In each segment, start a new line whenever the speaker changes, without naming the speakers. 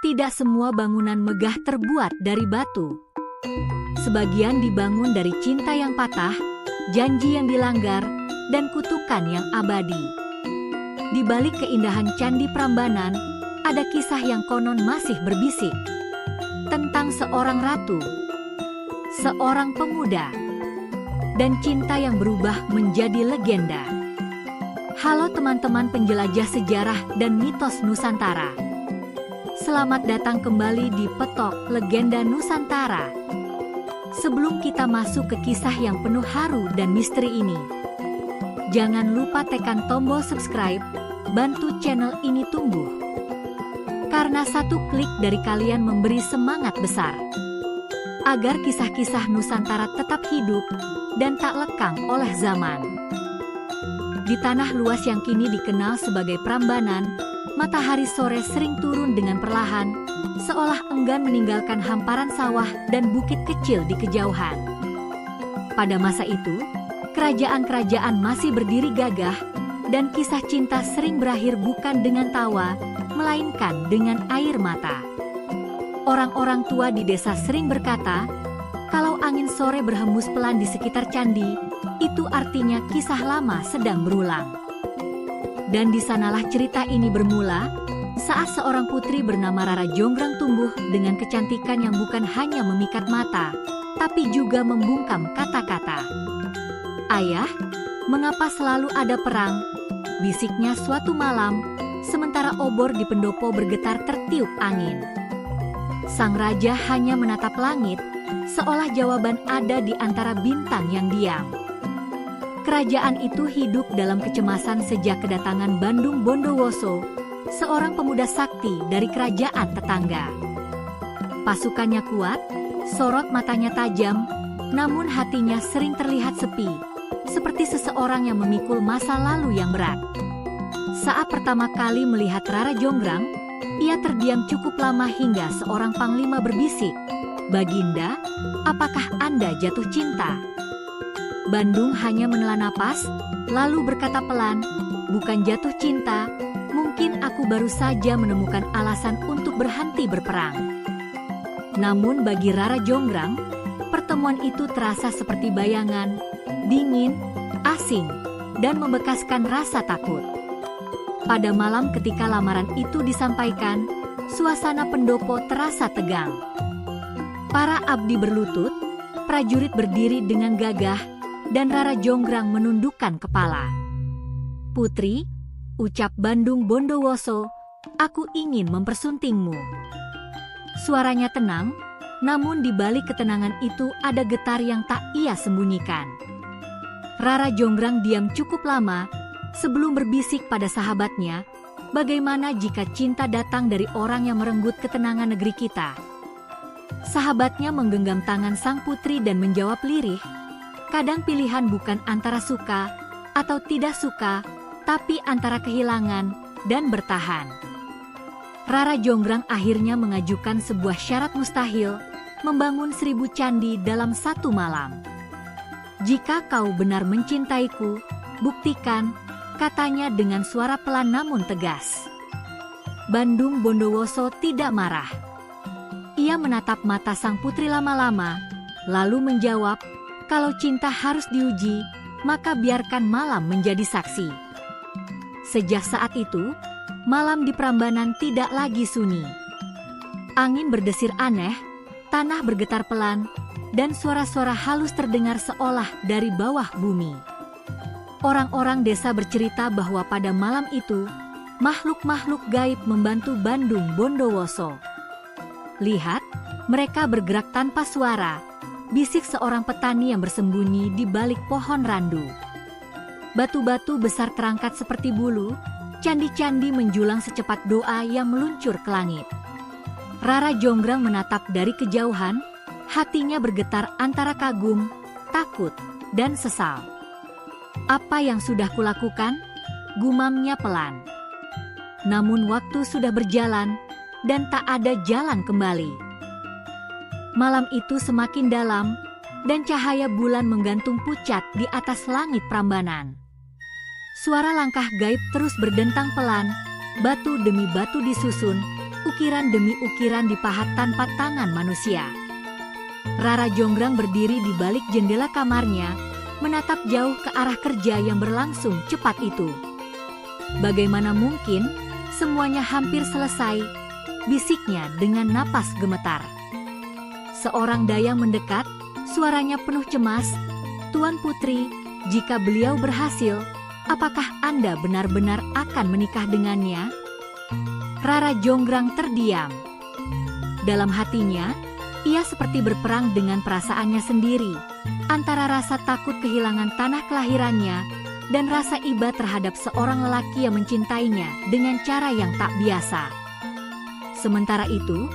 Tidak semua bangunan megah terbuat dari batu. Sebagian dibangun dari cinta yang patah, janji yang dilanggar, dan kutukan yang abadi. Di balik keindahan Candi Prambanan, ada kisah yang konon masih berbisik. Tentang seorang ratu, seorang pemuda, dan cinta yang berubah menjadi legenda. Halo teman-teman penjelajah sejarah dan mitos Nusantara. Selamat datang kembali di Petok Legenda Nusantara. Sebelum kita masuk ke kisah yang penuh haru dan misteri ini, jangan lupa tekan tombol subscribe, bantu channel ini tumbuh. Karena satu klik dari kalian memberi semangat besar, agar kisah-kisah Nusantara tetap hidup dan tak lekang oleh zaman. Di tanah luas yang kini dikenal sebagai Prambanan, matahari sore sering turun dengan perlahan, seolah enggan meninggalkan hamparan sawah dan bukit kecil di kejauhan. Pada masa itu, kerajaan-kerajaan masih berdiri gagah, dan kisah cinta sering berakhir bukan dengan tawa, melainkan dengan air mata. Orang-orang tua di desa sering berkata, kalau angin sore berhembus pelan di sekitar candi, itu artinya kisah lama sedang berulang. Dan di sanalah cerita ini bermula, saat seorang putri bernama Rara Jonggrang tumbuh dengan kecantikan yang bukan hanya memikat mata, tapi juga membungkam kata-kata. "Ayah, mengapa selalu ada perang?" bisiknya suatu malam, sementara obor di pendopo bergetar tertiup angin. Sang raja hanya menatap langit, seolah jawaban ada di antara bintang yang diam. Kerajaan itu hidup dalam kecemasan sejak kedatangan Bandung Bondowoso, seorang pemuda sakti dari kerajaan tetangga. Pasukannya kuat, sorot matanya tajam, namun hatinya sering terlihat sepi, seperti seseorang yang memikul masa lalu yang berat. Saat pertama kali melihat Rara Jonggrang, ia terdiam cukup lama hingga seorang panglima berbisik, "Baginda, apakah Anda jatuh cinta?" Bandung hanya menela napas, lalu berkata pelan, "Bukan jatuh cinta, mungkin aku baru saja menemukan alasan untuk berhenti berperang." Namun bagi Rara Jonggrang, pertemuan itu terasa seperti bayangan, dingin, asing, dan membekaskan rasa takut. Pada malam ketika lamaran itu disampaikan, suasana pendopo terasa tegang. Para abdi berlutut, prajurit berdiri dengan gagah, dan Rara Jonggrang menundukkan kepala. "Putri," ucap Bandung Bondowoso, "aku ingin mempersuntingmu." Suaranya tenang, namun di balik ketenangan itu ada getar yang tak ia sembunyikan. Rara Jonggrang diam cukup lama, sebelum berbisik pada sahabatnya, "Bagaimana jika cinta datang dari orang yang merenggut ketenangan negeri kita?" Sahabatnya menggenggam tangan sang putri dan menjawab lirih, "Kadang pilihan bukan antara suka atau tidak suka, tapi antara kehilangan dan bertahan." Rara Jonggrang akhirnya mengajukan sebuah syarat mustahil, membangun 1000 candi dalam satu malam. "Jika kau benar mencintaiku, buktikan," katanya dengan suara pelan namun tegas. Bandung Bondowoso tidak marah. Ia menatap mata sang putri lama-lama, lalu menjawab, "Kalau cinta harus diuji, maka biarkan malam menjadi saksi." Sejak saat itu, malam di Prambanan tidak lagi sunyi. Angin berdesir aneh, tanah bergetar pelan, dan suara-suara halus terdengar seolah dari bawah bumi. Orang-orang desa bercerita bahwa pada malam itu, makhluk-makhluk gaib membantu Bandung Bondowoso. "Lihat, mereka bergerak tanpa suara," bisik seorang petani yang bersembunyi di balik pohon randu. Batu-batu besar terangkat seperti bulu, candi-candi menjulang secepat doa yang meluncur ke langit. Rara Jonggrang menatap dari kejauhan, hatinya bergetar antara kagum, takut, dan sesal. "Apa yang sudah kulakukan?" gumamnya pelan. Namun waktu sudah berjalan, dan tak ada jalan kembali. Malam itu semakin dalam, dan cahaya bulan menggantung pucat di atas langit Prambanan. Suara langkah gaib terus berdentang pelan, batu demi batu disusun, ukiran demi ukiran dipahat tanpa tangan manusia. Rara Jonggrang berdiri di balik jendela kamarnya, menatap jauh ke arah kerja yang berlangsung cepat itu. Bagaimana mungkin semuanya hampir selesai, bisiknya dengan napas gemetar. Seorang dayang mendekat, suaranya penuh cemas. "Tuan Putri, jika beliau berhasil, apakah Anda benar-benar akan menikah dengannya?" Rara Jonggrang terdiam. Dalam hatinya, ia seperti berperang dengan perasaannya sendiri, antara rasa takut kehilangan tanah kelahirannya dan rasa iba terhadap seorang lelaki yang mencintainya dengan cara yang tak biasa. Sementara itu,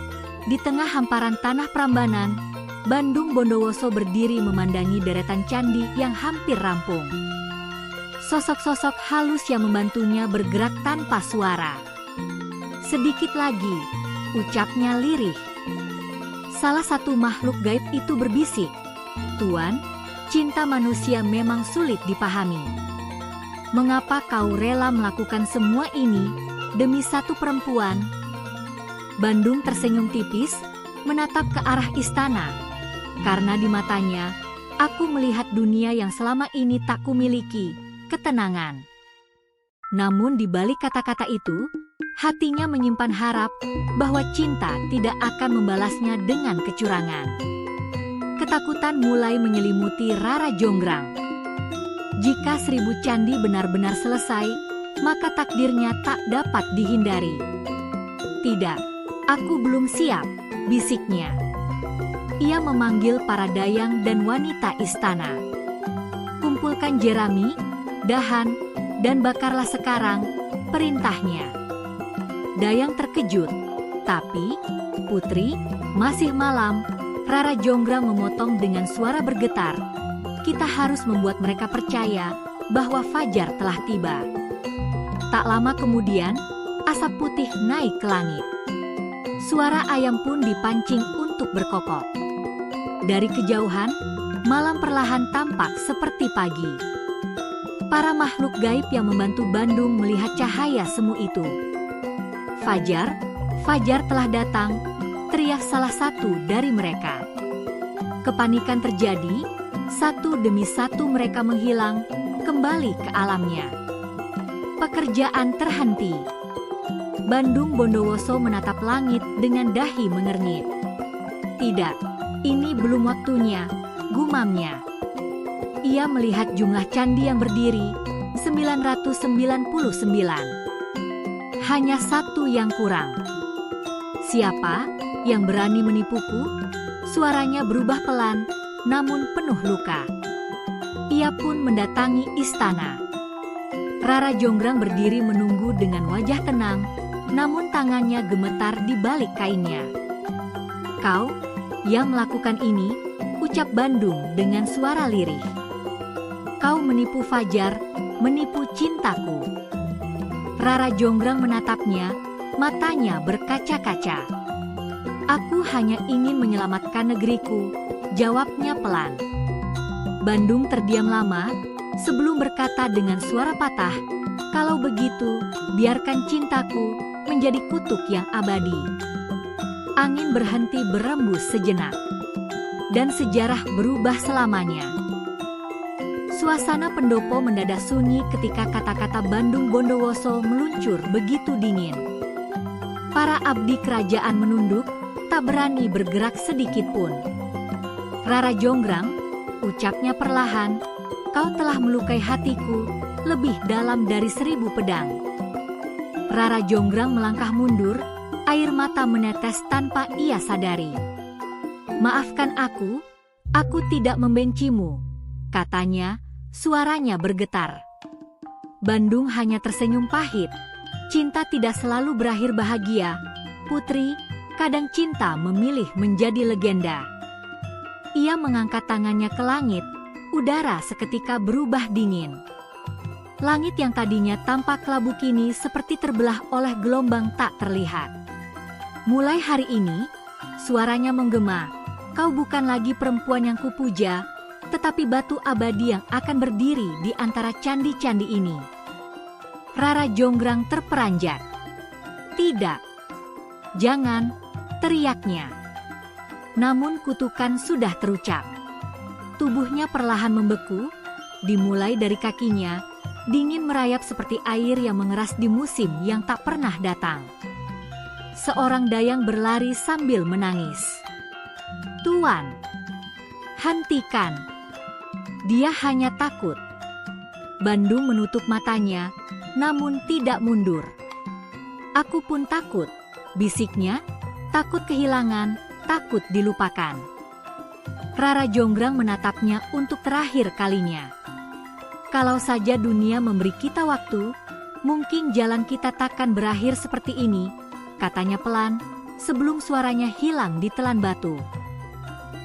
di tengah hamparan tanah Prambanan, Bandung Bondowoso berdiri memandangi deretan candi yang hampir rampung. Sosok-sosok halus yang membantunya bergerak tanpa suara. "Sedikit lagi," ucapnya lirih. Salah satu makhluk gaib itu berbisik, "Tuan, cinta manusia memang sulit dipahami. Mengapa kau rela melakukan semua ini demi satu perempuan?" Bandung tersenyum tipis, menatap ke arah istana. Karena di matanya, "Aku melihat dunia yang selama ini tak kumiliki, ketenangan." Namun di balik kata-kata itu, hatinya menyimpan harap bahwa cinta tidak akan membalasnya dengan kecurangan. Ketakutan mulai menyelimuti Rara Jonggrang. Jika 1000 candi benar-benar selesai, maka takdirnya tak dapat dihindari. "Tidak, aku belum siap," bisiknya. Ia memanggil para dayang dan wanita istana. "Kumpulkan jerami, dahan, dan bakarlah sekarang," perintahnya. Dayang terkejut. "Tapi, Putri, masih malam." Rara Jonggrang memotong dengan suara bergetar. "Kita harus membuat mereka percaya bahwa fajar telah tiba." Tak lama kemudian, asap putih naik ke langit. Suara ayam pun dipancing untuk berkokok. Dari kejauhan, malam perlahan tampak seperti pagi. Para makhluk gaib yang membantu Bandung melihat cahaya semu itu. "Fajar, fajar telah datang," teriak salah satu dari mereka. Kepanikan terjadi, satu demi satu mereka menghilang, kembali ke alamnya. Pekerjaan terhenti. Bandung Bondowoso menatap langit dengan dahi mengernyit. "Tidak, ini belum waktunya," gumamnya. Ia melihat jumlah candi yang berdiri, 999. Hanya satu yang kurang. "Siapa yang berani menipuku?" Suaranya berubah pelan, namun penuh luka. Ia pun mendatangi istana. Rara Jonggrang berdiri menunggu dengan wajah tenang, namun tangannya gemetar di balik kainnya. "Kau yang melakukan ini," ucap Bandung dengan suara lirih. "Kau menipu Fajar, menipu cintaku." Rara Jonggrang menatapnya, matanya berkaca-kaca. "Aku hanya ingin menyelamatkan negeriku," jawabnya pelan. Bandung terdiam lama, sebelum berkata dengan suara patah, "Kalau begitu, biarkan cintaku menjadi kutuk yang abadi." Angin berhenti berembus sejenak, dan sejarah berubah selamanya. Suasana pendopo mendadak sunyi ketika kata-kata Bandung Bondowoso meluncur begitu dingin. Para abdi kerajaan menunduk, tak berani bergerak sedikit pun. "Rara Jonggrang," ucapnya perlahan, "kau telah melukai hatiku lebih dalam dari 1000 pedang." Rara Jonggrang melangkah mundur, air mata menetes tanpa ia sadari. "Maafkan aku tidak membencimu," katanya, suaranya bergetar. Bandung hanya tersenyum pahit. "Cinta tidak selalu berakhir bahagia, Putri. Kadang cinta memilih menjadi legenda." Ia mengangkat tangannya ke langit, udara seketika berubah dingin. Langit yang tadinya tampak kelabu kini seperti terbelah oleh gelombang tak terlihat. "Mulai hari ini," suaranya menggema, "kau bukan lagi perempuan yang kupuja, tetapi batu abadi yang akan berdiri di antara candi-candi ini." Rara Jonggrang terperanjat. "Tidak." "Jangan!" teriaknya. Namun kutukan sudah terucap. Tubuhnya perlahan membeku, dimulai dari kakinya, dingin merayap seperti air yang mengeras di musim yang tak pernah datang. Seorang dayang berlari sambil menangis. "Tuan, hentikan! Dia hanya takut." Bandung menutup matanya, namun tidak mundur. "Aku pun takut," bisiknya, "takut kehilangan, takut dilupakan." Rara Jonggrang menatapnya untuk terakhir kalinya. "Kalau saja dunia memberi kita waktu, mungkin jalan kita takkan berakhir seperti ini," katanya pelan, sebelum suaranya hilang di telan batu.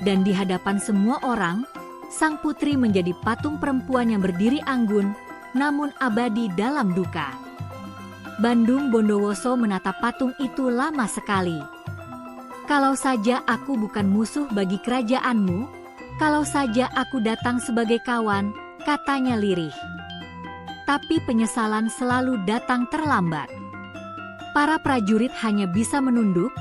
Dan di hadapan semua orang, sang putri menjadi patung perempuan yang berdiri anggun, namun abadi dalam duka. Bandung Bondowoso menatap patung itu lama sekali. "Kalau saja aku bukan musuh bagi kerajaanmu, kalau saja aku datang sebagai kawan," katanya lirih. Tapi penyesalan selalu datang terlambat. Para prajurit hanya bisa menunduk,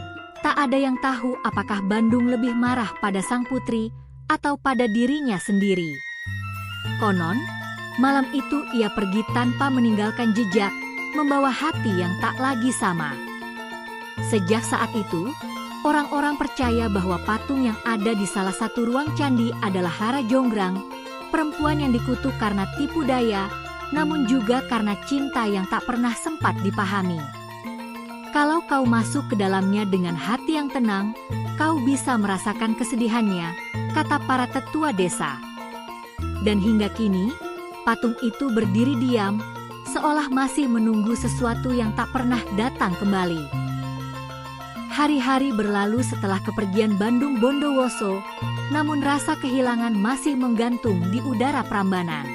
tak ada yang tahu apakah Bandung lebih marah pada sang putri atau pada dirinya sendiri. Konon, malam itu ia pergi tanpa meninggalkan jejak, membawa hati yang tak lagi sama. Sejak saat itu, orang-orang percaya bahwa patung yang ada di salah satu ruang candi adalah Rara Jonggrang, perempuan yang dikutuk karena tipu daya, namun juga karena cinta yang tak pernah sempat dipahami. Kalau kau masuk ke dalamnya dengan hati yang tenang, kau bisa merasakan kesedihannya, kata para tetua desa. Dan hingga kini, patung itu berdiri diam, seolah masih menunggu sesuatu yang tak pernah datang kembali. Hari-hari berlalu setelah kepergian Bandung Bondowoso, namun rasa kehilangan masih menggantung di udara Prambanan.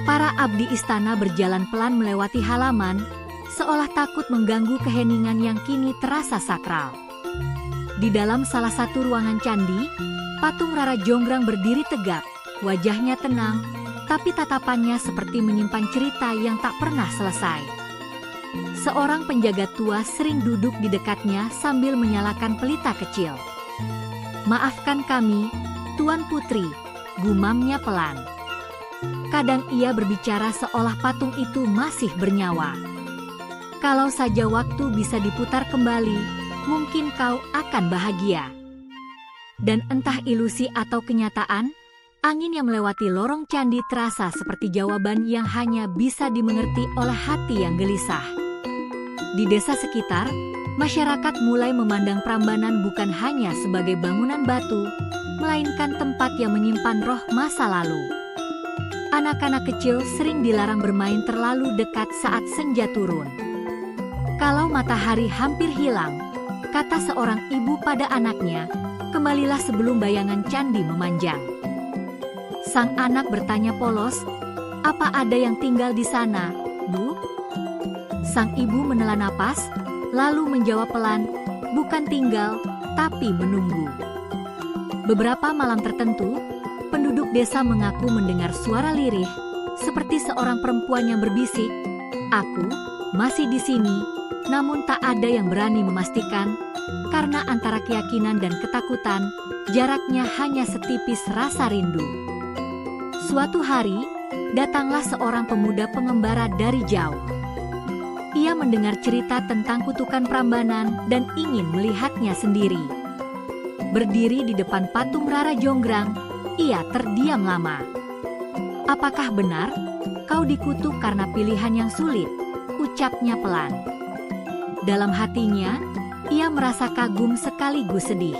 Para abdi istana berjalan pelan melewati halaman, seolah takut mengganggu keheningan yang kini terasa sakral. Di dalam salah satu ruangan candi, patung Rara Jonggrang berdiri tegak, wajahnya tenang, tapi tatapannya seperti menyimpan cerita yang tak pernah selesai. Seorang penjaga tua sering duduk di dekatnya sambil menyalakan pelita kecil. "Maafkan kami, Tuan Putri," gumamnya pelan. Kadang ia berbicara seolah patung itu masih bernyawa. "Kalau saja waktu bisa diputar kembali, mungkin kau akan bahagia." Dan entah ilusi atau kenyataan, angin yang melewati lorong candi terasa seperti jawaban yang hanya bisa dimengerti oleh hati yang gelisah. Di desa sekitar, masyarakat mulai memandang Prambanan bukan hanya sebagai bangunan batu, melainkan tempat yang menyimpan roh masa lalu. Anak-anak kecil sering dilarang bermain terlalu dekat saat senja turun. "Kalau matahari hampir hilang," kata seorang ibu pada anaknya, "kembalilah sebelum bayangan candi memanjang." Sang anak bertanya polos, "Apa ada yang tinggal di sana, Bu?" Sang ibu menela napas, lalu menjawab pelan, "Bukan tinggal, tapi menunggu." Beberapa malam tertentu, penduduk desa mengaku mendengar suara lirih, seperti seorang perempuan yang berbisik, "Aku masih di sini," namun tak ada yang berani memastikan, karena antara keyakinan dan ketakutan, jaraknya hanya setipis rasa rindu. Suatu hari, datanglah seorang pemuda pengembara dari jauh. Ia mendengar cerita tentang kutukan Prambanan dan ingin melihatnya sendiri. Berdiri di depan patung Rara Jonggrang, ia terdiam lama. "Apakah benar kau dikutuk karena pilihan yang sulit?" ucapnya pelan. Dalam hatinya, ia merasa kagum sekaligus sedih.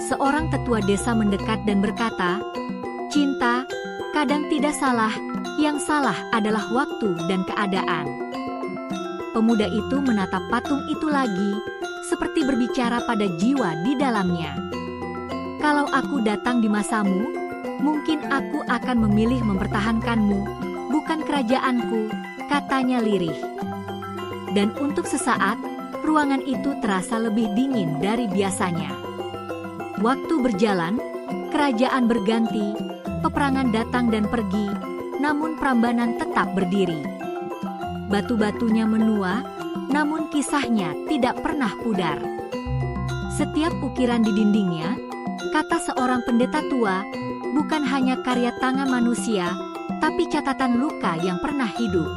Seorang tetua desa mendekat dan berkata, "Cinta kadang tidak salah, yang salah adalah waktu dan keadaan." Pemuda itu menatap patung itu lagi, seperti berbicara pada jiwa di dalamnya. "Kalau aku datang di masamu, mungkin aku akan memilih mempertahankanmu, bukan kerajaanku," katanya lirih. Dan untuk sesaat, ruangan itu terasa lebih dingin dari biasanya. Waktu berjalan, kerajaan berganti, peperangan datang dan pergi, namun Prambanan tetap berdiri. Batu-batunya menua, namun kisahnya tidak pernah pudar. Setiap ukiran di dindingnya, kata seorang pendeta tua, bukan hanya karya tangan manusia, tapi catatan luka yang pernah hidup.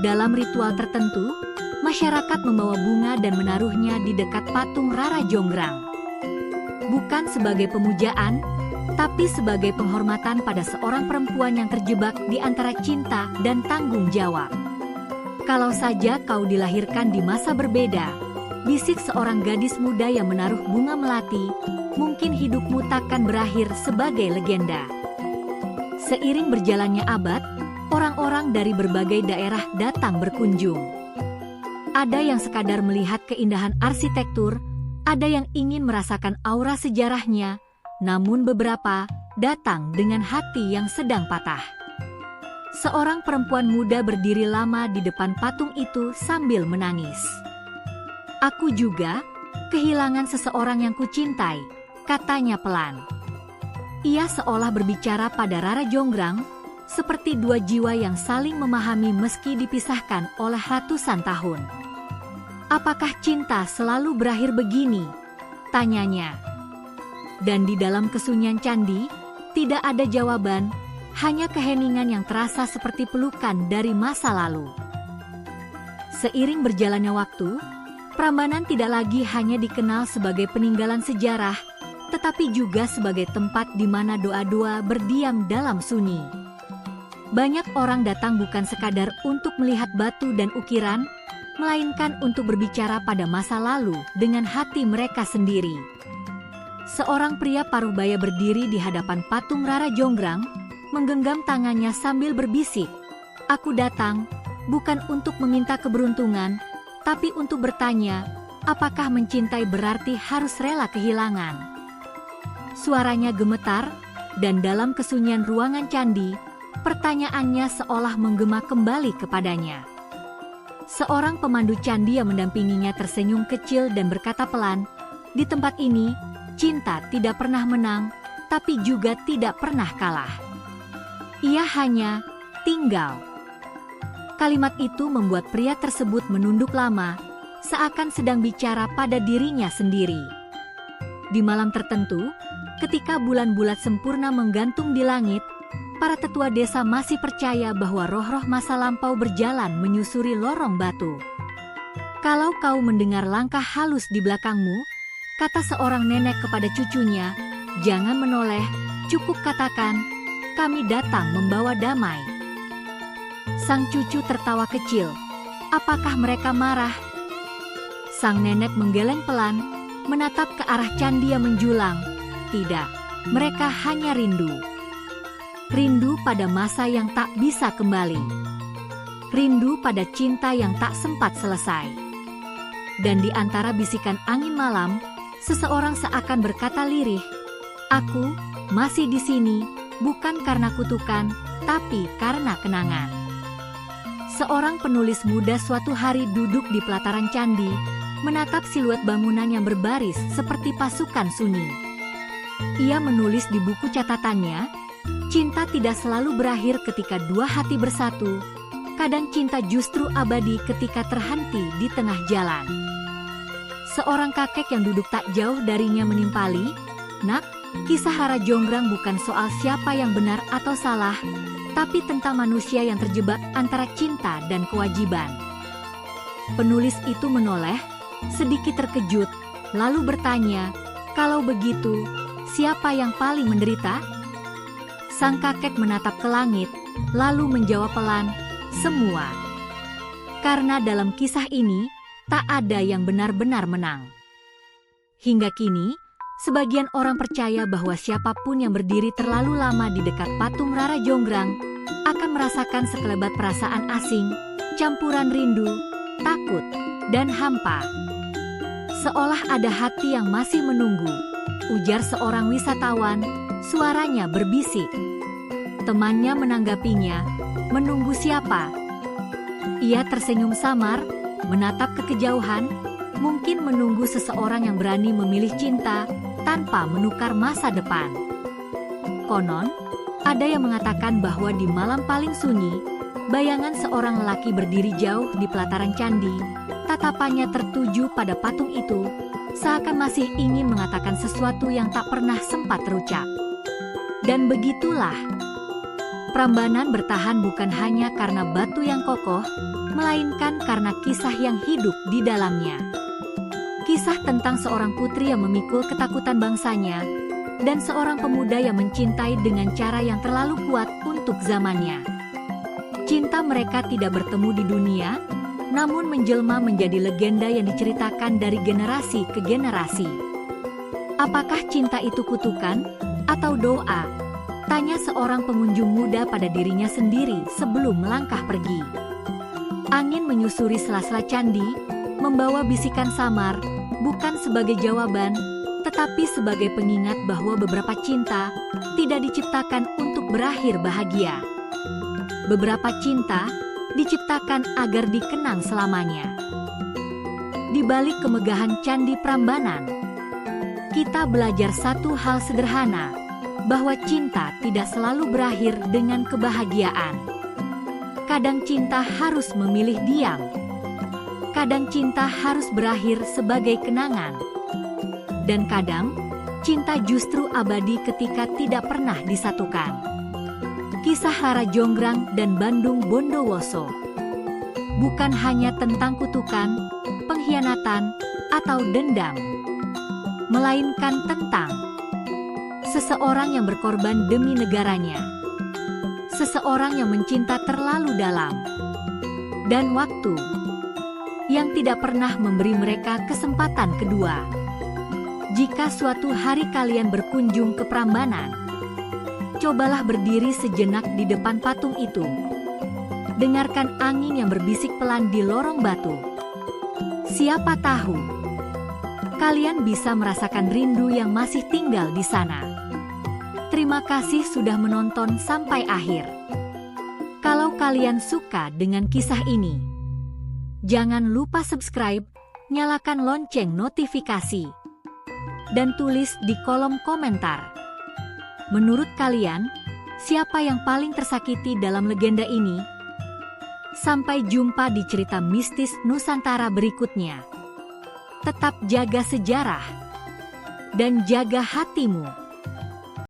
Dalam ritual tertentu, masyarakat membawa bunga dan menaruhnya di dekat patung Rara Jonggrang. Bukan sebagai pemujaan, tapi sebagai penghormatan pada seorang perempuan yang terjebak di antara cinta dan tanggung jawab. Kalau saja kau dilahirkan di masa berbeda, bisik seorang gadis muda yang menaruh bunga melati, mungkin hidupmu takkan berakhir sebagai legenda. Seiring berjalannya abad, orang-orang dari berbagai daerah datang berkunjung. Ada yang sekadar melihat keindahan arsitektur, ada yang ingin merasakan aura sejarahnya, namun beberapa datang dengan hati yang sedang patah. Seorang perempuan muda berdiri lama di depan patung itu sambil menangis. "Aku juga kehilangan seseorang yang kucintai," katanya pelan. Ia seolah berbicara pada Rara Jonggrang, seperti dua jiwa yang saling memahami meski dipisahkan oleh ratusan tahun. "Apakah cinta selalu berakhir begini?" tanyanya. Dan di dalam kesunyian candi, tidak ada jawaban, hanya keheningan yang terasa seperti pelukan dari masa lalu. Seiring berjalannya waktu, Prambanan tidak lagi hanya dikenal sebagai peninggalan sejarah, tetapi juga sebagai tempat di mana doa-doa berdiam dalam sunyi. Banyak orang datang bukan sekadar untuk melihat batu dan ukiran, melainkan untuk berbicara pada masa lalu dengan hati mereka sendiri. Seorang pria paruh baya berdiri di hadapan patung Rara Jonggrang, menggenggam tangannya sambil berbisik, "Aku datang, bukan untuk meminta keberuntungan, tapi untuk bertanya, apakah mencintai berarti harus rela kehilangan?" Suaranya gemetar, dan dalam kesunyian ruangan candi, pertanyaannya seolah menggema kembali kepadanya. Seorang pemandu candi yang mendampinginya tersenyum kecil dan berkata pelan, "Di tempat ini, cinta tidak pernah menang, tapi juga tidak pernah kalah. Ia hanya tinggal." Kalimat itu membuat pria tersebut menunduk lama, seakan sedang bicara pada dirinya sendiri. Di malam tertentu, ketika bulan bulat sempurna menggantung di langit, para tetua desa masih percaya bahwa roh-roh masa lampau berjalan menyusuri lorong batu. "Kalau kau mendengar langkah halus di belakangmu," kata seorang nenek kepada cucunya, "jangan menoleh, cukup katakan, 'Kami datang membawa damai.'" Sang cucu tertawa kecil. "Apakah mereka marah?" Sang nenek menggeleng pelan, menatap ke arah candi yang menjulang. "Tidak, mereka hanya rindu. Rindu pada masa yang tak bisa kembali. Rindu pada cinta yang tak sempat selesai." Dan di antara bisikan angin malam, seseorang seakan berkata lirih, "Aku masih di sini, bukan karena kutukan, tapi karena kenangan." Seorang penulis muda suatu hari duduk di pelataran candi, menatap siluet bangunan yang berbaris seperti pasukan sunyi. Ia menulis di buku catatannya, "Cinta tidak selalu berakhir ketika dua hati bersatu, kadang cinta justru abadi ketika terhenti di tengah jalan." Seorang kakek yang duduk tak jauh darinya menimpali, "Nak, kisah Rara Jonggrang bukan soal siapa yang benar atau salah, tapi tentang manusia yang terjebak antara cinta dan kewajiban." Penulis itu menoleh, sedikit terkejut, lalu bertanya, "Kalau begitu, siapa yang paling menderita?" Sang kakek menatap ke langit, lalu menjawab pelan, "Semua." Karena dalam kisah ini, tak ada yang benar-benar menang. Hingga kini, sebagian orang percaya bahwa siapapun yang berdiri terlalu lama di dekat patung Rara Jonggrang akan merasakan sekelebat perasaan asing, campuran rindu, takut, dan hampa. "Seolah ada hati yang masih menunggu," ujar seorang wisatawan, suaranya berbisik. Temannya menanggapinya, "Menunggu siapa?" Ia tersenyum samar, menatap ke kejauhan, mungkin menunggu seseorang yang berani memilih cinta tanpa menukar masa depan. Konon, ada yang mengatakan bahwa di malam paling sunyi, bayangan seorang lelaki berdiri jauh di pelataran candi, Tatapannya tertuju pada patung itu, seakan masih ingin mengatakan sesuatu yang tak pernah sempat terucap. Dan begitulah, Prambanan bertahan bukan hanya karena batu yang kokoh, melainkan karena kisah yang hidup di dalamnya. Kisah tentang seorang putri yang memikul ketakutan bangsanya, dan seorang pemuda yang mencintai dengan cara yang terlalu kuat untuk zamannya. Cinta mereka tidak bertemu di dunia, namun menjelma menjadi legenda yang diceritakan dari generasi ke generasi. Apakah cinta itu kutukan atau doa? Tanya seorang pengunjung muda pada dirinya sendiri sebelum melangkah pergi. Angin menyusuri sela-sela candi, membawa bisikan samar, bukan sebagai jawaban, tetapi sebagai pengingat bahwa beberapa cinta tidak diciptakan untuk berakhir bahagia. Beberapa cinta diciptakan agar dikenang selamanya. Di balik kemegahan Candi Prambanan, kita belajar satu hal sederhana, bahwa cinta tidak selalu berakhir dengan kebahagiaan. Kadang cinta harus memilih diam. Kadang cinta harus berakhir sebagai kenangan. Dan kadang, cinta justru abadi ketika tidak pernah disatukan. Kisah Rara Jonggrang dan Bandung Bondowoso bukan hanya tentang kutukan, pengkhianatan, atau dendam, melainkan tentang seseorang yang berkorban demi negaranya, seseorang yang mencinta terlalu dalam, dan waktu yang tidak pernah memberi mereka kesempatan kedua. Jika suatu hari kalian berkunjung ke Prambanan, cobalah berdiri sejenak di depan patung itu. Dengarkan angin yang berbisik pelan di lorong batu. Siapa tahu, kalian bisa merasakan rindu yang masih tinggal di sana. Terima kasih sudah menonton sampai akhir. Kalau kalian suka dengan kisah ini, jangan lupa subscribe, nyalakan lonceng notifikasi, dan tulis di kolom komentar. Menurut kalian, siapa yang paling tersakiti dalam legenda ini? Sampai jumpa di cerita mistis Nusantara berikutnya. Tetap jaga sejarah dan jaga hatimu.